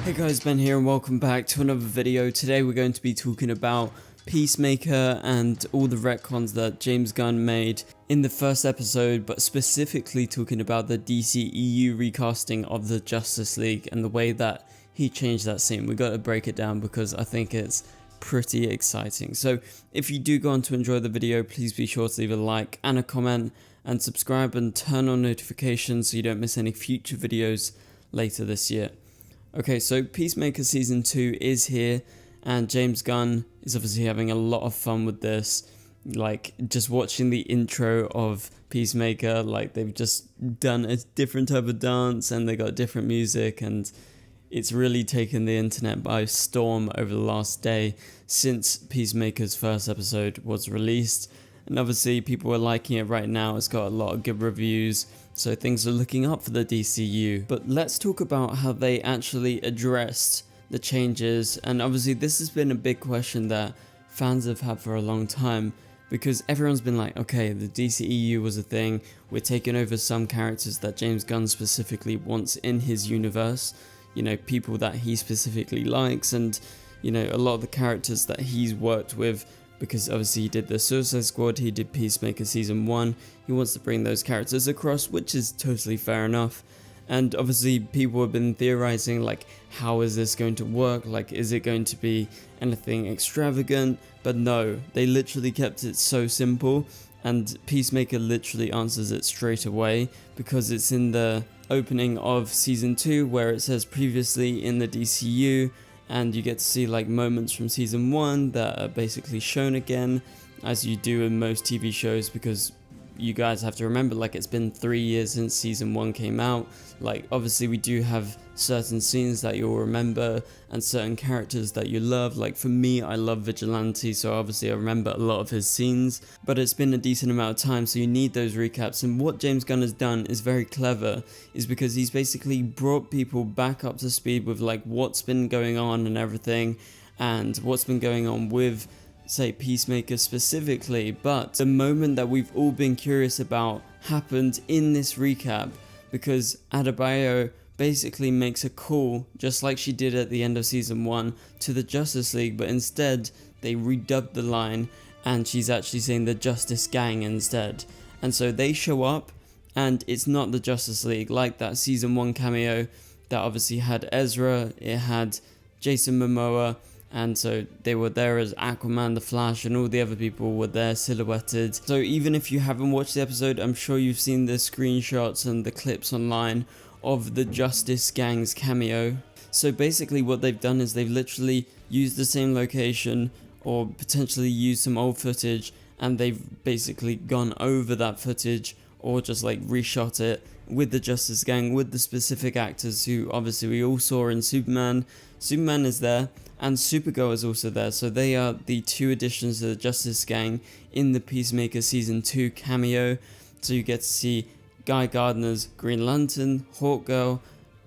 Hey guys, Ben here and welcome back to another video. Today we're going to be talking about Peacemaker and all the retcons that James Gunn made in the first episode, but specifically talking about the DCEU recasting of the Justice League and the way that he changed that scene. We got to break it down because I think it's pretty exciting. So if you do go on to enjoy the video, please be sure to leave a like and a comment and subscribe and turn on notifications so you don't miss any future videos later this year. Okay, so Peacemaker Season 2 is here, and James Gunn is obviously having a lot of fun with this. Like, just watching the intro of Peacemaker, like, they've just done a different type of dance, and they got different music, and it's really taken the internet by storm over the last day since Peacemaker's first episode was released. And obviously, people are liking it right now. It's got a lot of good reviews, so things are looking up for the DCU. But let's talk about how they actually addressed the changes. And obviously, this has been a big question that fans have had for a long time, because everyone's been like, okay, the DCEU was a thing. We're taking over some characters that James Gunn specifically wants in his universe. You know, people that he specifically likes, and, you know, a lot of the characters that he's worked with. Because obviously he did the Suicide Squad, he did Peacemaker Season 1, he wants to bring those characters across, which is totally fair enough. And obviously people have been theorizing, like, how is this going to work? Like, is it going to be anything extravagant? But no, they literally kept it so simple, and Peacemaker literally answers it straight away, because it's in the opening of Season 2 where it says previously in the DCU, and you get to see like moments from Season 1 that are basically shown again, as you do in most TV shows, because you guys have to remember, like, it's been 3 years since Season 1 came out. Like, obviously we do have certain scenes that you'll remember and certain characters that you love. Like, for me, I love Vigilante, so obviously I remember a lot of his scenes, but it's been a decent amount of time, so you need those recaps. And what James Gunn has done is very clever, is because he's basically brought people back up to speed with like what's been going on and everything, and what's been going on with, say, Peacemaker specifically. But the moment that we've all been curious about happened in this recap, because Adebayo basically makes a call, just like she did at the end of Season 1, to the Justice League, but instead they redubbed the line and she's actually saying the Justice Gang instead. And so they show up and it's not the Justice League like that Season 1 cameo that obviously had Ezra, it had Jason Momoa, and so they were there as Aquaman, the Flash, and all the other people were there silhouetted. So even if you haven't watched the episode, I'm sure you've seen the screenshots and the clips online of the Justice Gang's cameo. So basically what they've done is they've literally used the same location, or potentially used some old footage, and they've basically gone over that footage, or just like reshot it with the Justice Gang, with the specific actors who obviously we all saw in Superman. Superman is there, and Supergirl is also there, so they are the two additions to the Justice Gang in the Peacemaker Season 2 cameo. So you get to see Guy Gardner's Green Lantern, Hawkgirl,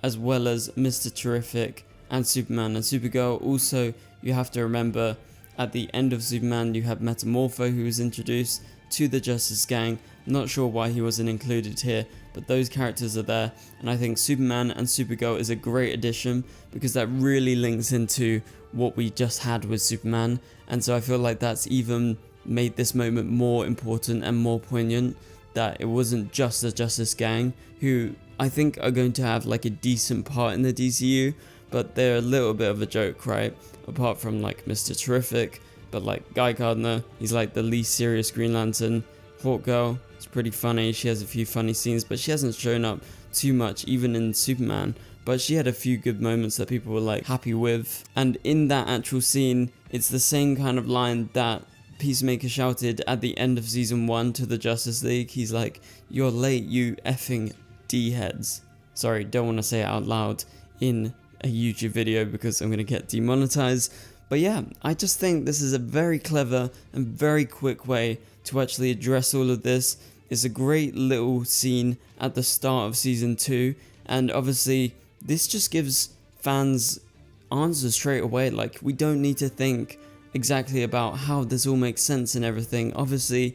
as well as Mr. Terrific and Superman. And Supergirl also, you have to remember, at the end of Superman you have Metamorpho, who was introduced to the Justice Gang. Not sure why he wasn't included here, but those characters are there, and I think Superman and Supergirl is a great addition, because that really links into what we just had with Superman, and so I feel like that's even made this moment more important and more poignant, that it wasn't just the Justice Gang, who I think are going to have like a decent part in the DCU, but they're a little bit of a joke, right? Apart from like Mr. Terrific, but like Guy Gardner, he's like the least serious Green Lantern. Hawkgirl, it's pretty funny, she has a few funny scenes, but she hasn't shown up too much even in Superman, but she had a few good moments that people were like happy with. And in that actual scene, it's the same kind of line that Peacemaker shouted at the end of Season 1 to the Justice League. He's like, "You're late, you effing D-heads." Sorry, don't want to say it out loud in a YouTube video because I'm going to get demonetized. But yeah, I just think this is a very clever and very quick way to actually address all of this. It's a great little scene at the start of Season 2, and obviously this just gives fans answers straight away. Like, we don't need to think exactly about how this all makes sense and everything. Obviously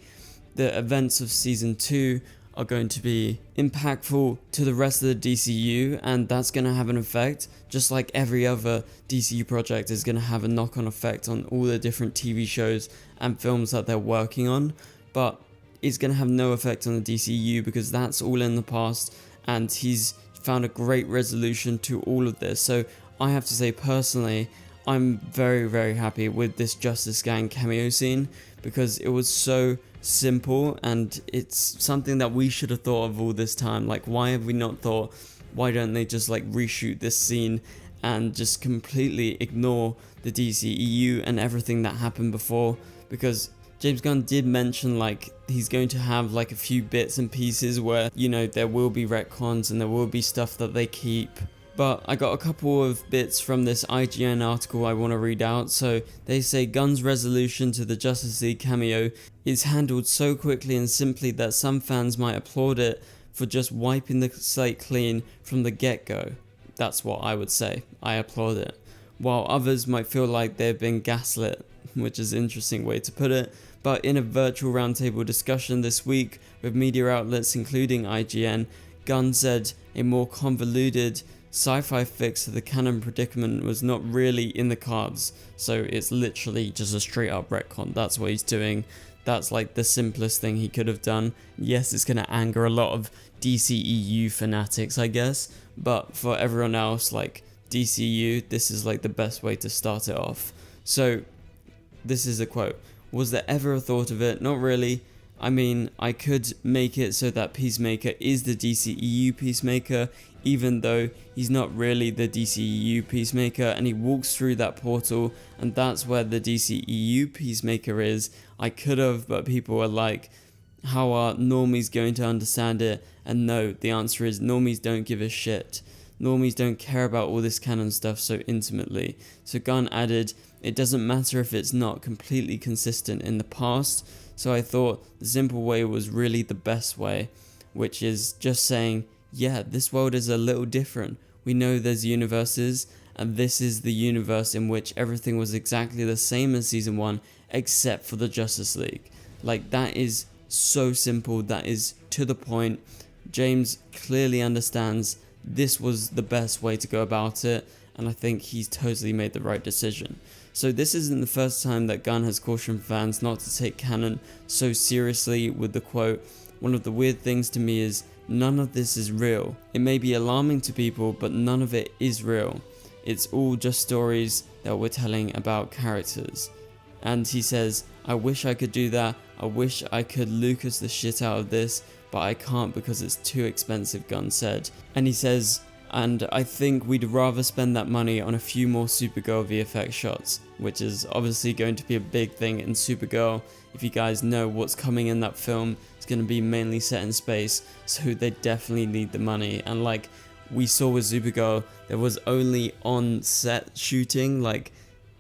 the events of Season 2 are going to be impactful to the rest of the DCU, and that's going to have an effect, just like every other DCU project is going to have a knock-on effect on all the different TV shows and films that they're working on, but it's going to have no effect on the DCU because that's all in the past, and he's found a great resolution to all of this. So I have to say personally, I'm very, very happy with this Justice Gang cameo scene because it was so simple, and it's something that we should have thought of all this time. Like, why have we not thought, why don't they just like reshoot this scene and just completely ignore the DCEU and everything that happened before? Because James Gunn did mention like he's going to have like a few bits and pieces where, you know, there will be retcons and there will be stuff that they keep. But I got a couple of bits from this IGN article I want to read out. So they say Gunn's resolution to the Justice League cameo is handled so quickly and simply that some fans might applaud it for just wiping the slate clean from the get-go. That's what I would say. I applaud it. While others might feel like they've been gaslit, which is an interesting way to put it. But in a virtual roundtable discussion this week with media outlets including IGN, Gunn said a more convoluted sci-fi fix to the canon predicament was not really in the cards, so it's literally just a straight up retcon. That's what he's doing. That's like the simplest thing he could have done. Yes, it's going to anger a lot of DCEU fanatics, I guess, but for everyone else, like DCU, this is like the best way to start it off. So this is a quote. Was there ever a thought of it? Not really. I mean, I could make it so that Peacemaker is the DCEU Peacemaker, even though he's not really the DCEU Peacemaker, and he walks through that portal, and that's where the DCEU Peacemaker is. I could have, but people are like, how are normies going to understand it? And no, the answer is normies don't give a shit. Normies don't care about all this canon stuff so intimately. So Gunn added, it doesn't matter if it's not completely consistent in the past. So I thought the simple way was really the best way, which is just saying, yeah, this world is a little different. We know there's universes, and this is the universe in which everything was exactly the same as season 1, except for the Justice League. Like, that is so simple, that is to the point. James clearly understands this was the best way to go about it, and I think he's totally made the right decision. So this isn't the first time that Gunn has cautioned fans not to take canon so seriously with the quote, one of the weird things to me is none of this is real. It may be alarming to people, but none of it is real. It's all just stories that we're telling about characters. And he says, I wish I could do that. I wish I could Lucas the shit out of this, but I can't because it's too expensive, Gunn said. And he says, and I think we'd rather spend that money on a few more Supergirl VFX shots, which is obviously going to be a big thing in Supergirl. If you guys know what's coming in that film, it's going to be mainly set in space, so they definitely need the money. And like we saw with Supergirl, there was only on-set shooting. Like,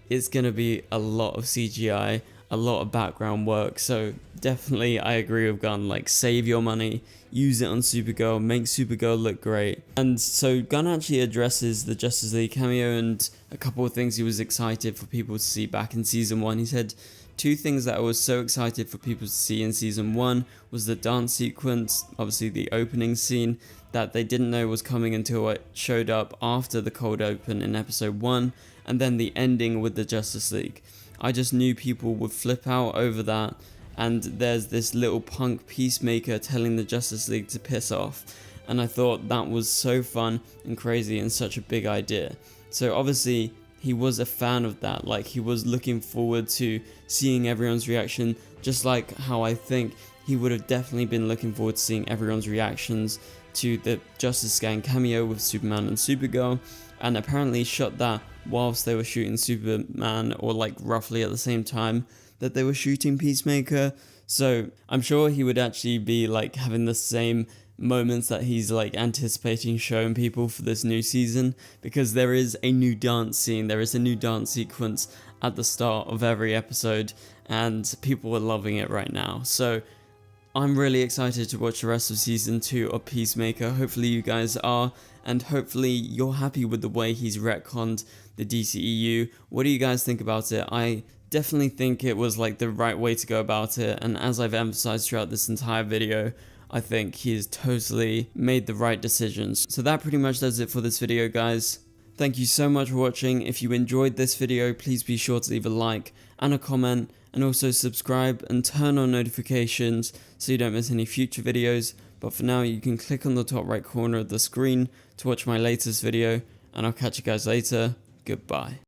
it's going to be a lot of CGI, a lot of background work, so definitely I agree with Gunn, like save your money, use it on Supergirl, make Supergirl look great. And so Gunn actually addresses the Justice League cameo and a couple of things he was excited for people to see back in season 1. He said, two things that I was so excited for people to see in season 1 was the dance sequence, obviously the opening scene that they didn't know was coming until it showed up after the cold open in episode 1, and then the ending with the Justice League. I just knew people would flip out over that, and there's this little punk Peacemaker telling the Justice League to piss off, and I thought that was so fun and crazy and such a big idea. So obviously he was a fan of that, like he was looking forward to seeing everyone's reaction, just like how I think he would have definitely been looking forward to seeing everyone's reactions to the Justice Gang cameo with Superman and Supergirl, and apparently shot that whilst they were shooting Superman, or like roughly at the same time that they were shooting Peacemaker. So I'm sure he would actually be like having the same moments that he's like anticipating showing people for this new season, because there is a new dance scene, there is a new dance sequence at the start of every episode, and people are loving it right now. So I'm really excited to watch the rest of season 2 of Peacemaker. Hopefully you guys are, and hopefully you're happy with the way he's retconned the DCEU. What do you guys think about it? I definitely think it was like the right way to go about it, and as I've emphasized throughout this entire video, I think he has totally made the right decisions. So that pretty much does it for this video, guys. Thank you so much for watching. If you enjoyed this video, please be sure to leave a like and a comment, and also subscribe and turn on notifications so you don't miss any future videos. But for now, you can click on the top right corner of the screen to watch my latest video, and I'll catch you guys later. Goodbye.